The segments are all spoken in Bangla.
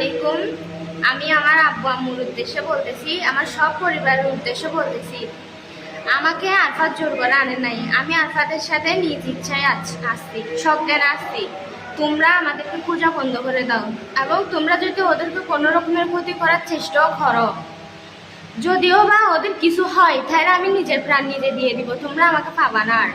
আলাইকুম। আমি আমার আব্বু আম্মুর উদ্দেশ্যে বলতেছি, আমার সব পরিবারের উদ্দেশ্যে বলতেছি, আমাকে আরফাত জোর করে আনে নাই। আমি আরফাতের সাথে নিজ ইচ্ছায় আসছি, সজ্ঞানে আসছি। তোমরা আমাদেরকে পূজা বন্ধ করে দাও, এবং তোমরা যদি ওদেরকে কোনো রকমের ক্ষতি করার চেষ্টাও করো, যদিও বা ওদের কিছু হয়, তাহলে আমি নিজের প্রাণ নিজে দিয়ে দিব, তোমরা আমাকে পাবা না। আর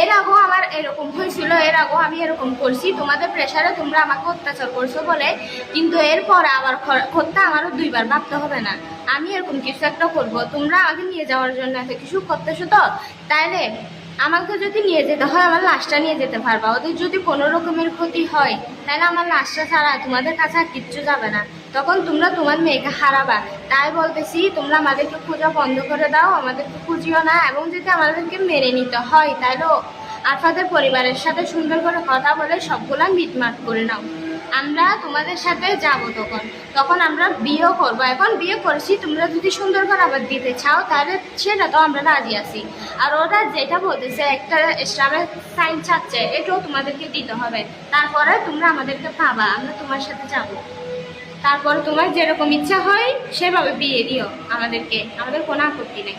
এর আগেও আমার এরকম হয়েছিল, এর আগেও আমি এরকম করছি, তোমাদের প্রেশারে তোমরা আমাকে অত্যাচার করছো বলে। কিন্তু এরপরে আবার করতে আমারও দুইবার ভাবতে হবে না। আমি এরকম কিছু একটা করবো, তোমরা আমাকে নিয়ে যাওয়ার জন্য এত কিছু করতেছো, তো তাইলে আমাকে যদি নিয়ে যেতে হয় আমার লাশটা নিয়ে যেতে পারবা। ওদের যদি কোনো রকমের ক্ষতি হয়, তাহলে আমার লাশটা ছাড়া তোমাদের কাছে আর কিচ্ছু যাবে না। তখন তোমরা তোমার মেয়েকে হারাবা। তাই বলতেছি, তোমরা আমাদেরকে খোঁজা বন্ধ করে দাও, আমাদেরকে খুঁজিও না। এবং যদি আমাদেরকে মেনে নিতে হয়, তাহলেও আরফাতের পরিবারের সাথে সুন্দর করে কথা বলে সবগুলা মিটমাট করে নাও। আমরা তোমাদের সাথে যাব, তখন আমরা বিয়েও করবো। এখন বিয়ে করেছি, তোমরা যদি সুন্দর করে আবার দিতে চাও, তাহলে সেটা তো আমরা রাজি আছি। আর ওরা যেটা বলতেছে, একটা ইসলামের সাইন চাচ্ছে, এটাও তোমাদেরকে দিতে হবে। তারপরে তোমরা আমাদেরকে পাবা, আমরা তোমার সাথে যাব। তারপরে তোমার যেরকম ইচ্ছা হয় সেভাবে বিয়ে দিও আমাদেরকে, আমাদের কোনো আপত্তি নেই।